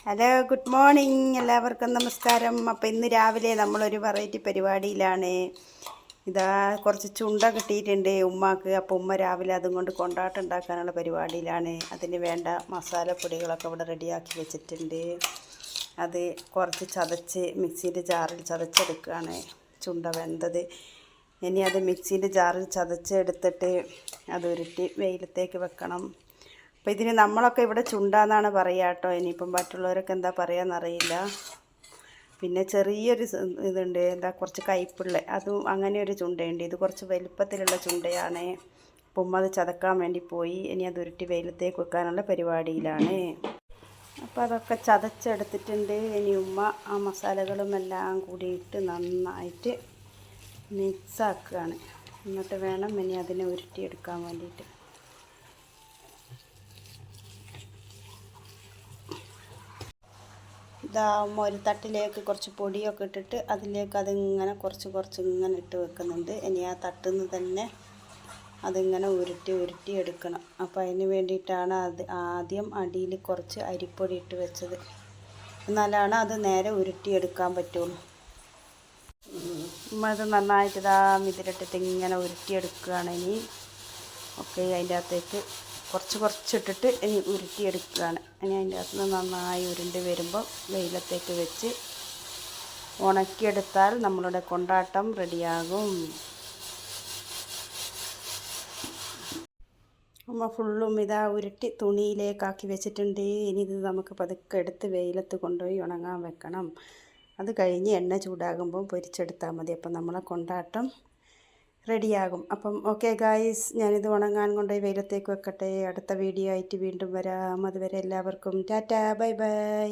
Hello, good morning. എല്ലാവർക്കും നമസ്കാരം. അപ്പോൾ ഇന്ന് രാവിലെ നമ്മളൊരു വെറൈറ്റി പരിപാടിയിലാണ്. ഇതാ കുറച്ച് ചുണ്ട കിട്ടിയിട്ടുണ്ട് ഉമ്മാക്ക്. അപ്പോൾ ഉമ്മ രാവിലെ അതും കൊണ്ട് കൊണ്ടാട്ടം ഉണ്ടാക്കാനുള്ള പരിപാടിയിലാണ്. അതിന് വേണ്ട മസാലപ്പൊടികളൊക്കെ ഇവിടെ റെഡിയാക്കി വെച്ചിട്ടുണ്ട്. അത് കുറച്ച് ചതച്ച് മിക്സിയുടെ ജാറിൽ ചതച്ചെടുക്കുകയാണ് ചുണ്ട വെന്തത്. ഇനി അത് മിക്സിയുടെ ജാറിൽ ചതച്ചെടുത്തിട്ട് അത് ഉരുട്ടി വെയിലത്തേക്ക് വെക്കണം. അപ്പോൾ ഇതിന് നമ്മളൊക്കെ ഇവിടെ ചുണ്ടാന്നാണ് പറയുക കേട്ടോ. ഇനിയിപ്പം മറ്റുള്ളവരൊക്കെ എന്താ പറയുകയെന്നറിയില്ല. പിന്നെ ചെറിയൊരു ഇതുണ്ട്, എന്താ കുറച്ച് കയ്പുള്ള അതും അങ്ങനെ ഒരു ചുണ്ടയുണ്ട്. ഇത് കുറച്ച് വലുപ്പത്തിലുള്ള ചുണ്ടയാണ്. അപ്പം ഉമ്മ അത് ചതക്കാൻ വേണ്ടി പോയി. ഇനി അത് ഉരുട്ടി വെയിലത്തേക്ക് വെക്കാനുള്ള പരിപാടിയിലാണ്. അപ്പോൾ അതൊക്കെ ചതച്ചെടുത്തിട്ടുണ്ട്. ഇനി ഉമ്മ ആ മസാലകളും എല്ലാം കൂടി ഇട്ട് നന്നായിട്ട് മിക്സാക്കുകയാണ്. എന്നിട്ട് വേണം ഇനി അതിനെ ഉരുട്ടിയെടുക്കാൻ വേണ്ടിയിട്ട്. ഇതാകുമ്പോൾ ഒരു തട്ടിലേക്ക് കുറച്ച് പൊടിയൊക്കെ ഇട്ടിട്ട് അതിലേക്ക് അതിങ്ങനെ കുറച്ച് ഇങ്ങനെ ഇട്ട് വെക്കുന്നുണ്ട്. ഇനി ആ തട്ടിൽ നിന്ന് തന്നെ അതിങ്ങനെ ഉരുട്ടി എടുക്കണം. അപ്പോൾ അതിന് വേണ്ടിയിട്ടാണ് അത് ആദ്യം അടിയിൽ കുറച്ച് അരിപ്പൊടി ഇട്ട് വെച്ചത്. എന്നാലാണ് അത് നേരെ ഉരുട്ടിയെടുക്കാൻ പറ്റുള്ളൂ. അത് നന്നായിട്ട് ഇതാ ഇതിലിട്ടിട്ട് ഇങ്ങനെ ഉരുട്ടിയെടുക്കുകയാണ്. ഇനി ഒക്കെ അതിൻ്റെ അകത്തേക്ക് കുറച്ചിട്ടിട്ട് ഇനി ഉരുട്ടിയെടുക്കുകയാണ്. ഇനി അതിൻ്റെ അകത്ത് നിന്ന് നന്നായി ഉരുണ്ട് വരുമ്പോൾ വെയിലത്തേക്ക് വെച്ച് ഉണക്കിയെടുത്താൽ നമ്മളുടെ കൊണ്ടാട്ടം റെഡിയാകും. അമ്മ ഫുള്ളും ഇതാ ഉരുട്ടി തുണിയിലേക്കാക്കി വെച്ചിട്ടുണ്ട്. ഇനി ഇത് നമുക്ക് പതുക്കെ എടുത്ത് വെയിലത്ത് കൊണ്ടുപോയി ഉണങ്ങാൻ വെക്കണം. അത് കഴിഞ്ഞ് എണ്ണ ചൂടാകുമ്പോൾ പൊരിച്ചെടുത്താൽ മതി. അപ്പം നമ്മളെ കൊണ്ടാട്ടം റെഡിയാകും. അപ്പം ഓക്കെ ഗായ്സ്, ഞാനിത് ഉണങ്ങാൻ കൊണ്ടുപോയി വെയിലത്തേക്ക് വെക്കട്ടെ. അടുത്ത വീഡിയോ ആയിട്ട് വീണ്ടും വരാം. അതുവരെ എല്ലാവർക്കും ടാറ്റാ, ബൈ ബൈ.